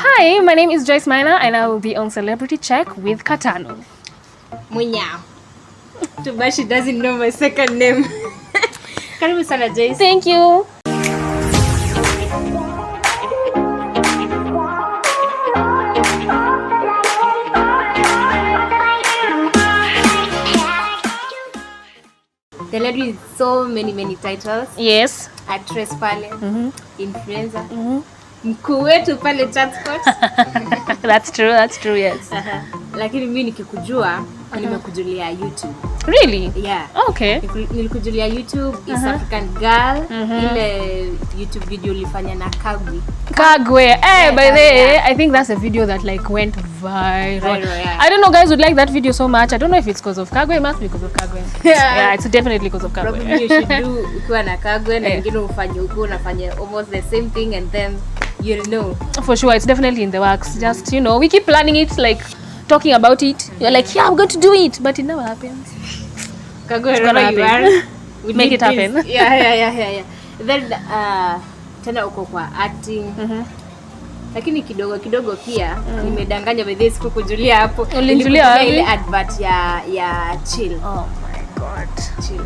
Hi, my name is Joyce Maina and I will be on Celebrity Check with Katano. Munya. Too bad she doesn't know my second name. Karibu sana Joyce. Thank you. The lady with so many titles. Yes. Actress pale, influencer, mkuu wetu pale chatspot. That's true, yes. Lakini mimi nikikujua, nimekujulia YouTube. Really? Yeah. Okay. Nilikujulia YouTube, East African Girl, ile YouTube video ulifanya na Kagwe. Hey, by the way, I think that's a video that like went viral. Yeah. I don't know, guys would like that video so much. I don't know if it's because of Kagwe. It must be because of Kagwe. Yeah, it's definitely because of Kagwe. Probably you should do ukiwa na Kagwe na wengine ufanye uko unafanya almost the same thing and then you'll know. For sure, it's definitely in the works. Just, we keep planning it, like talking about it. You're like, yeah, I'm going to do it, but it never happens. Kagwe, wherever you are, we make it happen. Yeah. Then tena uko kwa acting. Lakini kidogo pia nimedanganya by this kukujulia hapo. Ulijulia ile advert ya Chill. Oh my god. Chill.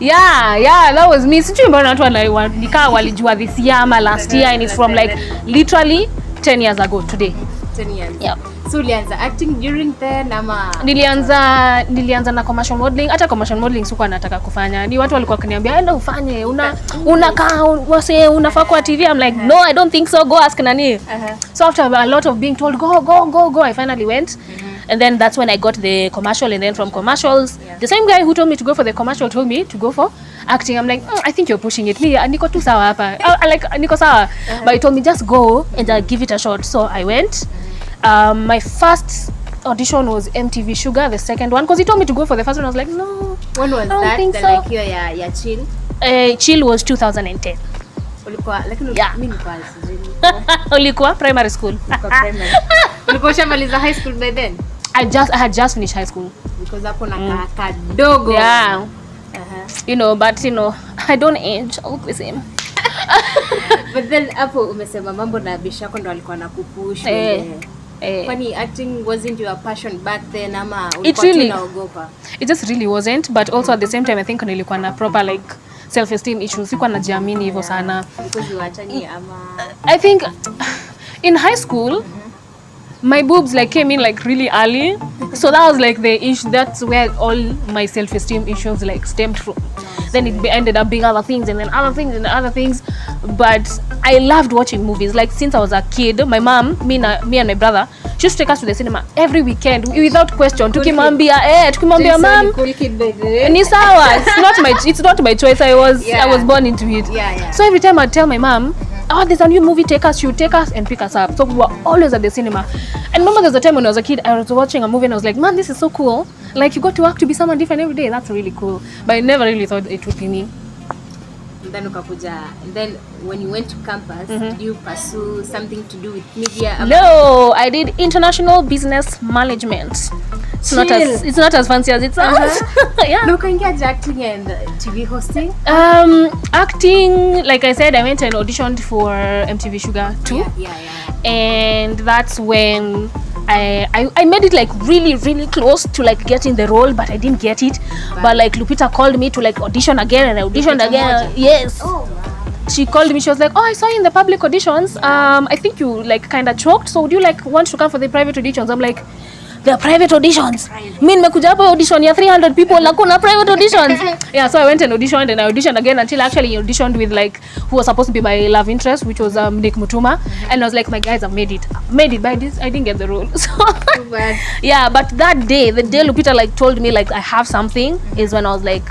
Yeah, that was me. Sijui mbona watu nikaa walijua this year ama last year, and it's from like literally 10 years ago today. 10 years. Yeah. So ulianza acting during then ama nilianza na commercial modeling. Hata commercial modeling sikuwa nataka kufanya. Ni watu walikuwa kuniambia enda ufanye, unakaa wase unafaa kwa TV. I'm like, no, I don't think so, go ask nani. So after a lot of being told go, I finally went. And then that's when I got the commercial, and then from commercials, the same guy who told me to go for the commercial told me to go for acting. I'm like, I think you're pushing it. Me, niko tu sawa hapa. Like niko sawa. But he told me just go and give it a shot. So I went. My first audition was MTV Sugar, the second one, because he told me to go for the first one. I was like, no. When was that? Think the so. Like ya Chill? Chill was 2010. Ulikuwa lakini mimi nilikuwa Ulikuwa primary school. Ulikuwa shamaliza high school by then? I had just finished high school. Because hapo na kadogo. Yeah. But I don't age. I look the same. But then hapo umesema mambo na bishako ndo alikuwa nakupush. Funny, acting wasn't your passion back then ama ulikuwa unaogopa? It just really wasn't, but also at the same time I think nilikuwa na proper like self-esteem issues. Sikuwa najiamini hivyo sana. Because uachani ama I think in high school my boobs like came in like really early. So that was like the issue. That's where all my self-esteem issues like stemmed from. Then it ended up being other things and then other things and other things. But I loved watching movies. Like since I was a kid, my mom, me and my brother, she used to take us to the cinema every weekend without question. Tukimwambia mom, ni sawa. It's not my choice. I was born into it. So every time I'd tell my mom, there's a new movie, she would take us and pick us up. So we were always at the cinema. And remember there's a time when I was a kid, I was watching a movie and I was like, man, this is so cool. Like you got to work to be someone different every day. That's really cool. But I never really thought it would be me. And then when you went to campus, did you pursue something to do with media? No, I did international business management. It's not as fancy as it sounds. Yeah. No, can you get acting and TV hosting? Acting, like I said, I went and auditioned for MTV Sugar 2. Yeah. And that's when I made it like really close to like getting the role, but I didn't get it. But like Lupita called me to like audition again, and I auditioned again. Yes. Oh, wow. She called me. She was like, I saw you in the public auditions. I think you like kind of choked. So would you like want to come for the private auditions? I'm like, there are private auditions. Mimi nimekuja hapo audition ya 300 people na kuna private auditions. Yeah, so I went and auditioned and I auditioned again until I actually auditioned with like who was supposed to be my love interest, which was Nick Mutuma. And I was like, my guys, I've made it. But I didn't get the role. So yeah, but that day, the day Lupita like told me like I have something, is when I was like,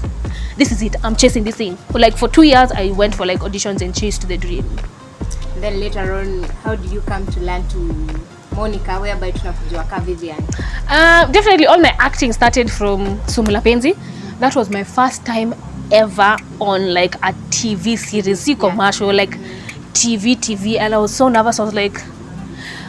this is it. I'm chasing this thing. Like for 2 years, I went for like auditions and chased the dream. Then later on, how did you come to learn to Monica, whereby tunakujua ka Vivian? Definitely all my acting started from Sumula Penzi. That was my first time ever on like a TV series, commercial, like TV, and I was so nervous. I was like,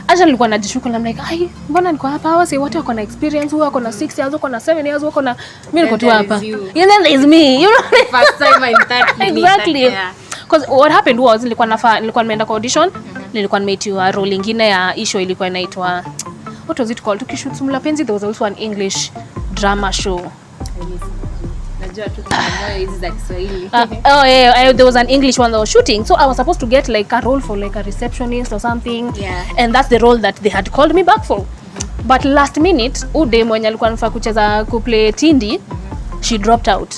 actually nilikuwa najishuku, I'm like, mbona niko hapa? Hawa say watu wako na experience, wako na 6 years, wako na 7 years, wako na mimi niko tu hapa. And then there is me, First time in that exactly. Because what happened was nilikuwa nimeenda kwa audition. nilikuwa nimeitiwa role nyingine ya show ilikuwa inaitwa, what was it called, tukishoot Sumula Penzi. There was also an English drama show. Najua tu kimoyo hizi za Kiswahili. There was an English one that was shooting, so I was supposed to get like a role for like a receptionist or something. And that's the role that they had called me back for. But last minute ude mwenye alikuwa anafaa kucheza kuplay Tindi, she dropped out.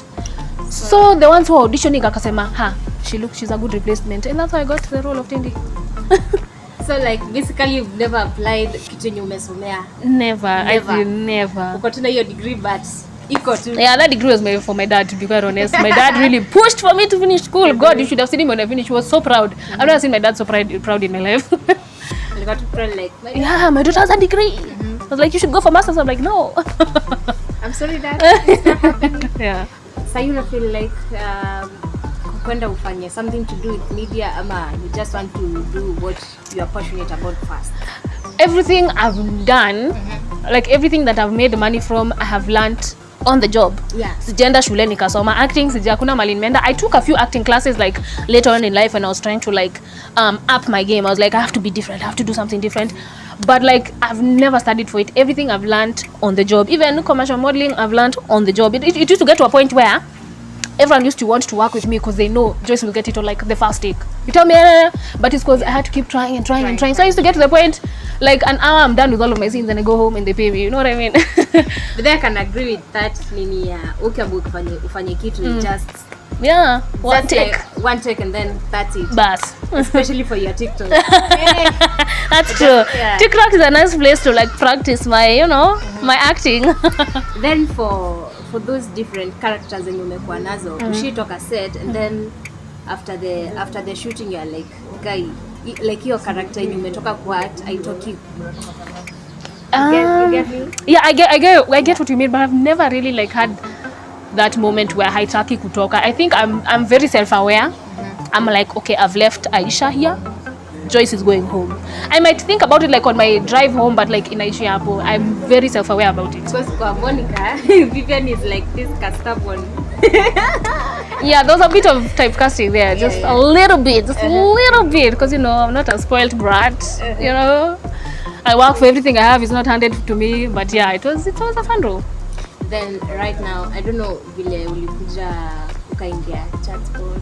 So the ones who auditioning akasema, she's a good replacement, and that's how I got the role of Tindi. So like basically you've never applied kitu yenye umesomea? Never. I did never. Uko tuna hiyo degree but iko tu. Yeah, that degree was made for my dad, to be quite honest. My dad really pushed for me to finish school. God, you should have seen him when I finished. He was so proud. I've never seen my dad so proud in my life. You got to proud like, my daughter has a degree. I was like, you should go for masters. I'm like, no. I'm sorry, Dad. It's not happening. Yeah. So you feel like kwenda ufanye something to do with media, ama you just want to do what you are passionate about first? Everything I've done, like everything that I've made money from, I have learned on the job. Sijaenda shule nikasoma acting, sijakuna mali nimeenda. I took a few acting classes like later on in life when I was trying to like up my game. I was like, I have to be different, I have to do something different. But like I've never studied for it. Everything I've learned on the job. Even commercial modeling I've learned on the job. It used to get to a point where everyone used to want to work with me because they know Joyce will get it on like the first take. You tell me, but it's because I had to keep trying. So I used to get to the point, like an hour I'm done with all of my scenes and I go home and they pay me. You know what I mean? But then I can agree with that. Nini ukiambu ufanye kitu just one take. Like one take and then that's it. Bas. Especially for your TikTok. That's true. Yeah. TikTok is a nice place to like practice my, my acting. Then for those different characters in umekuwa nazo, ushitoka set and then after the shooting you're like, guy, like your character yenye umetoka kwa haitoki. You get me? Yeah, I get what you mean, but I've never really like had that moment where haitaki kutoka. I think I'm very self-aware. I'm like, okay, I've left Aisha here. Joyce is going home. I might think about it like on my drive home, but like in Aisha Apo, I'm very self-aware about it. Because for Monica, Vivian is like this castable. Yeah, there's a bit of typecasting there, just a little bit, because I'm not a spoiled brat. I work for everything I have. It's not handed to me, but yeah, it was a fun role. Then right now, I don't know, vile ulikuja ukaingia Chatspot.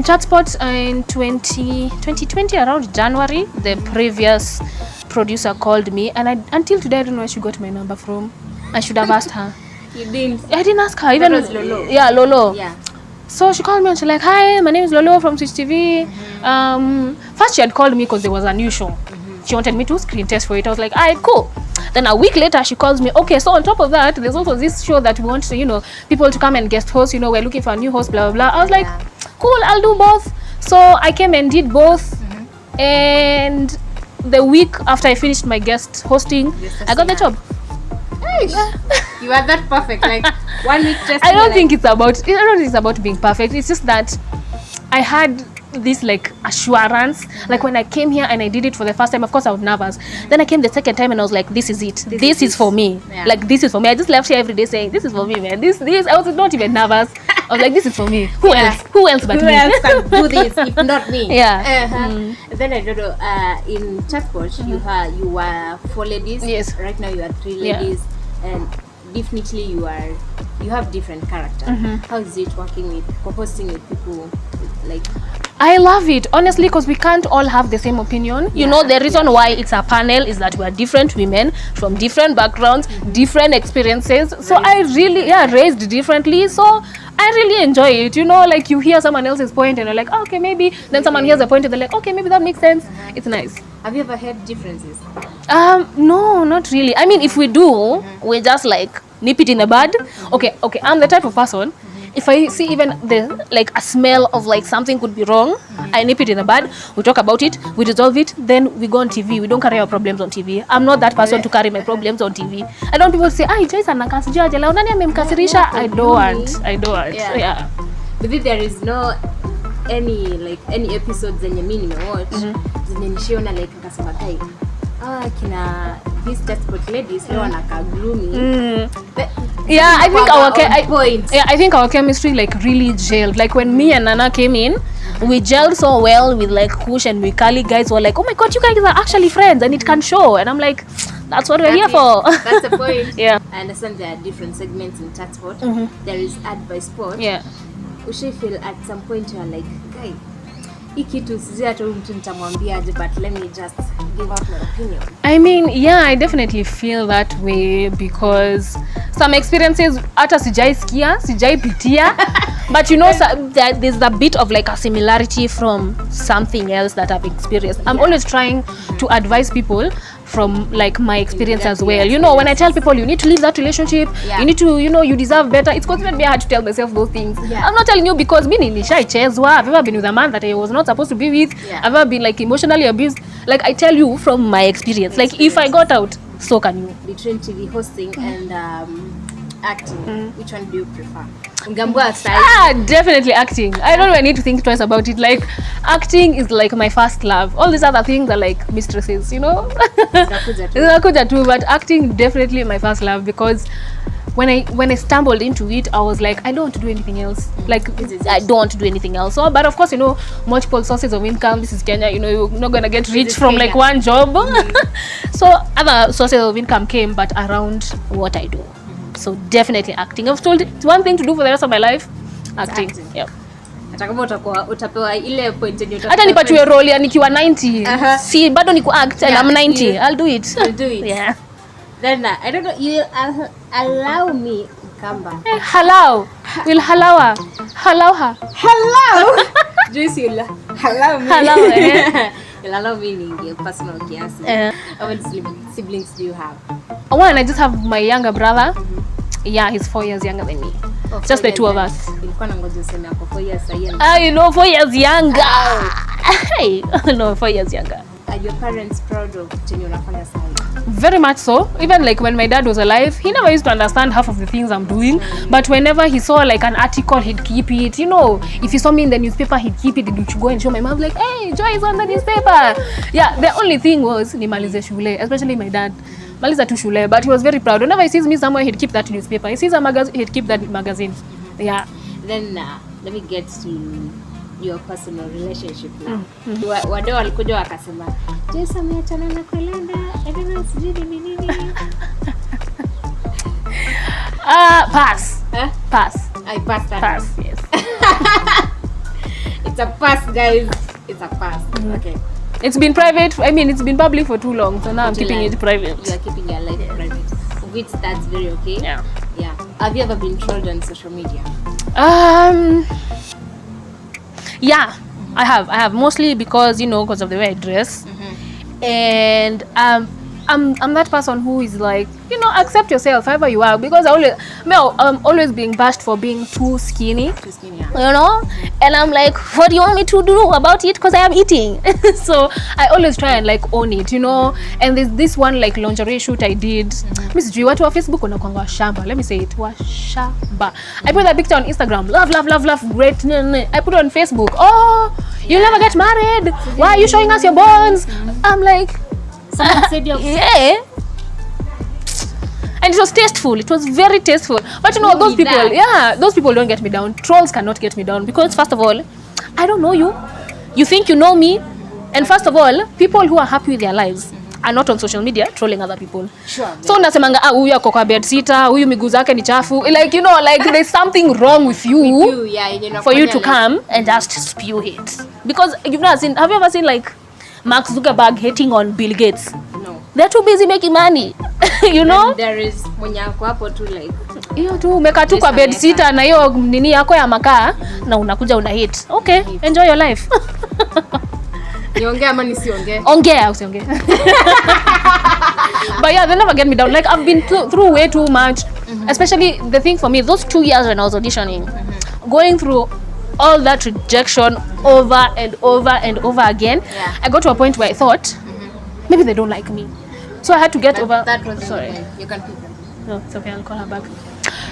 Chatspot in 2020 around January, the previous producer called me, and until today I don't know where she got my number from. I should have asked her. You didn't? I didn't ask her. Even Lolo. Yeah, Lolo. Yeah. So she called me and she's like, hi, my name is Lolo from Switch TV. First she had called me because there was a new show. She wanted me to screen test for it. I was like, alright, cool. Then a week later she calls me, okay, so on top of that, there's also this show that we want to, people to come and guest host, we're looking for a new host, blah, blah, blah. I was like, cool, I'll do both. So I came and did both. And the week after I finished my guest hosting, I got the job. You are that perfect. Like 1 week just. I don't think it's about being perfect. It's just that I had this like assurance, like when I came here and I did it for the first time, of course I was nervous. Then I came the second time and I was like, this is it. This is for me. Like this is for me. I just left here every day saying, this is for me, man. This I was not even nervous. I was like, this is for me. Who else but me? Who else can do this if not me? Yeah. Then I don't know, in Chatspot you were 4 ladies. Yes. Right now you are 3 ladies. And definitely you have different characters. How is it working with co-hosting with people like? I love it, honestly, because we can't all have the same opinion. The reason why it's a panel is that we are different women from different backgrounds, different experiences. So I really, raised differently. So I really enjoy it. Like you hear someone else's point and you're like, okay, maybe. Then someone hears a point and they're like, okay, maybe that makes sense. It's nice. Have you ever had differences? No, not really. I mean, if we do, we just like nip it in the bud. Okay, I'm the type of person, if I see even a smell of like something could be wrong, I nip it in the bud. We talk about it, we resolve it, then we go on TV. We don't carry our problems on TV. I'm not that person to carry my problems on TV. I don't want people to say, Joyce anakasirisha, nani amemkasirisha? I don't want. Yeah. But there is no any episodes zenye mimi nimewatch zenye nishiona like nikasema kina these Chatspot ladies leo wanakaa gloomy. Yeah, I think point. I think our chemistry like really gelled. Like when me and Nana came in, we gelled so well with like Kush and Wikali. Guys were like, oh my god, you guys are actually friends and it can show. And I'm like, that's what we're here for. That's the point. Yeah. I understand there are different segments in chat sport. There is ad by sport. Yeah. Ushe feel at some point you're like, guy, hiki tu sijui hata huyu mtu nitamwambiaje, but let me just give out my opinion. I mean, yeah, I definitely feel that way because some experiences hata sijaisikia, sijaipitia, but you know that there's a bit of like a similarity from something else that I've experienced. I'm always trying to advise people from like my experience as well. You know, when I tell people you need to leave that relationship, you need to, you know, you deserve better, it's considered me hard to tell myself those things. I'm not telling you because me nilishaichezwa. I've ever been with a man that I was not supposed to be with. I've ever been like emotionally abused. Like I tell you from my experience. Like if I got out, so can you. Between TV hosting and acting, which one do you prefer? Definitely acting. I don't even need to think twice about it. Like acting is like my first love. All these other things are like mistresses, you know. Zinakuja too, but acting definitely my first love because when I stumbled into it, I was like, I don't want to do anything else. Like I don't want to do anything else. So, but of course, you know, multiple sources of income. This is Kenya. You know, you're not gonna get rich from like one job. So other sources of income came, but around what I do. So definitely acting. I've told it's one thing to do for the rest of my life. Acting. Yeah. Utapewa ile point yenye hata nipatiwe role ya nikiwa 90. Si bado niku act and I'm 90. I'll do it. I'll do it. Yeah. Then I don't know, you allow me Kamba. Hallow. We'll hallow her. Hallow her. Hello. Joyce, you'll allow me. Hello. You'll allow me in personal kiasi. How many siblings do you have? One, I just have my younger brother. Yeah, he's 4 years younger than me. Just the two of us. Ilikuwa nangoja useme hapo 4 years sahihi. You know, 4 years younger. Hey, no, 4 years younger. Are your parents proud of chenye unafanya sahi? Very much so. Even like when my dad was alive, he never used to understand half of the things I'm doing. But whenever he saw like an article, he'd keep it. You know, if he saw me in the newspaper, he'd keep it. He'd go and show my mom like, hey, Joy is on the newspaper. Yeah, the only thing was nimalize shule, especially my dad. Maliza tu shule, but he was very proud. Whenever he sees me somewhere, he'd keep that newspaper. He sees a magazine, he'd keep that magazine. Yeah. Then let me get to your personal relationship now. Wadau walikuja wakasema, Joyce ameachana na Kolenda. I don't know sijui nini. Pass. Pass. I passed that. Pass, yes. It's a pass, guys. It's a pass. Okay. It's been private. I mean, it's been public for too long, so now I'm keeping it private. You are keeping your life private, which that's very okay. Yeah. Yeah. Have you ever been trolled on social media? Yeah, I have mostly because, you know, because of the way I dress. And I'm that person who is like, you know, accept yourself however you are, because I'm always being bashed for being too skinny. Too skinny, yeah. You know, and I'm like, what do you want me to do about it? Because I am eating. So I always try and like own it, you know. And there's this one like lingerie shoot I did. Miss G, watu wa Facebook wanakuanga shamba. Let me say it, wa shamba. I put that picture on Instagram. Love, great. I put it on Facebook. Oh, you'll never get married. Why are you showing us your bones? I'm like, yeah. And it was tasteful. It was very tasteful. But you know, those people, those people don't get me down. Trolls cannot get me down because first of all, I don't know you. You think you know me. And first of all, people who are happy with their lives are not on social media trolling other people. Sure. So nasemanga huyu ako kwa bed sitter, huyu miguu zake ni chafu. Like, you know, like there's something wrong with you, for you to come and just spew hate. Because have you ever seen like Mark Zuckerberg hating on Bill Gates? No. They're too busy making money. You know? And there is mwenye ako hapo tu like hiyo tu umeka tu kwa bed sitter na hiyo nini yako ya makaa na unakuja una hate. Okay, enjoy your life. Niongee ama nisiongee? Ongea, usiongee. But yeah, they never get me down. Like I've been through way too much. Especially the thing for me, those 2 years when I was auditioning, going through all that rejection over and over again, I got to a point where I thought maybe they don't like me. So I had to get over that. Was sorry. You can keep them. No, it's okay, I'll call her back.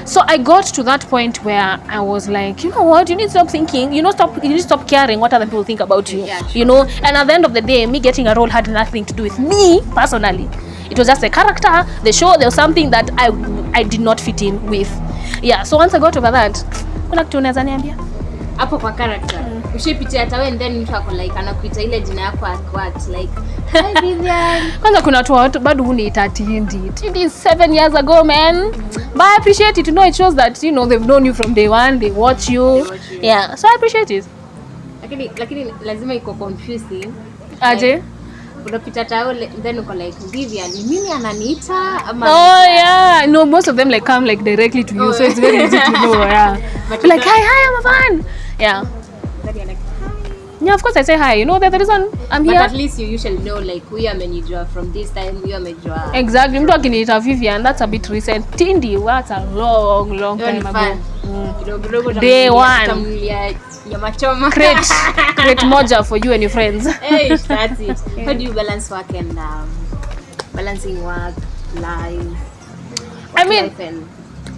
So I got to that point where I was like, you know what, you need to stop thinking, you need to stop caring what other people think about you. Yeah, sure. You know, and at the end of the day, me getting a role had nothing to do with me personally. It was just a character, the show, there was something that I did not fit in with. Yeah, so once I got over that, kuna kitu unaweza niambia? Hapo kwa character. Ushipitia hata wewe and then mtu ako like anakuita ile jina yako at like hi Vivian. Kwanza kuna watu bado huniita Tindi. Tindi is 7 years ago, man. But I appreciate it. You know, it shows that, you know, they've known you from day one. They watch you. Yeah, so I appreciate it. Lakini lazima iko confusing. Aje? Unapita tao then uko like Vivian, ni mimi ananiita ama? Oh yeah, no, most of them like come like directly to you, so it's very easy to know. Yeah, but like hi, I'm a fan. Yeah. Yeah, of course I say hi. You know, that's the reason I'm here. But at least you usually know like huyu amenijua from this time, huyu amejua. Exactly. Mtu akiniita Vivian, that's a bit recent. Tindi, what a long time ago. Day one. Nyama choma. Crate moja for you and your friends. Hey, that's it. Yeah. How do you balance work and balancing work, life? I mean, life and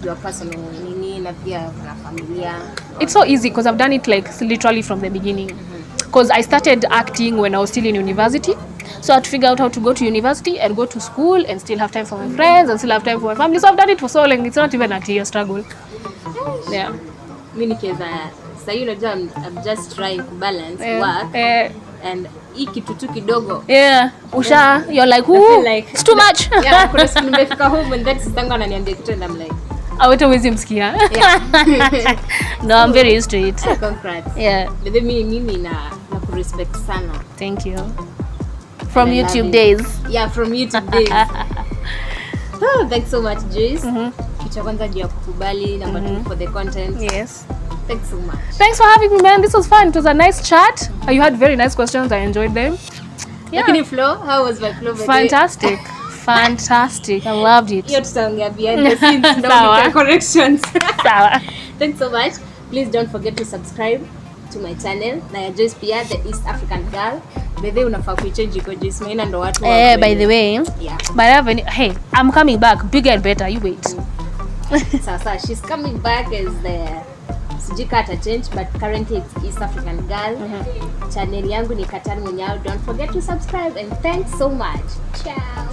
your personal nini na pia na familia. It's so easy because I've done it like literally from the beginning. Because I started acting when I was still in university. So I had to figure out how to go to university and go to school and still have time for my friends and still have time for my family. So I've done it for so long. It's not even a 2-year struggle. Yeah. Mimi nikiweza sasa hiyo unajua I'm just trying to balance work and hii kitu tu kidogo. Yeah. You're like, ooh, it's too much. Yeah, kuna siku nimefika home and that's sistangu ananiambia kitu and I'm like, aweta uwezi msikia. Yeah. No, I'm very used to it. Congrats. Yeah. Mimi na kurespect sana. Thank you. From YouTube days. Yeah, from YouTube days. Oh, thanks so much, Joyce. Kitu kwanza juu ya kukubali na for the content. Yes. Thanks so much. Thanks for having me, man. This was fun. It was a nice chat. You had very nice questions. I enjoyed them. Yeah. Lakini flow, how was my flow? Fantastic. Fantastic. I loved it. Hiyo tutaongea behind the scenes. No corrections. Sawa. Thanks so much. Please don't forget to subscribe to my channel. Na ya Joyce pia, the East African girl. By the way, unafaa kuichange iko Joyce Maina ndo watu wa. By the way, yeah. But hey, I'm coming back bigger and better. You wait. Sasa, she's coming back as the sijikata change, but currently it's East African girl. Channel yangu ni Katan Munyao. Don't forget to subscribe and thanks so much. Ciao.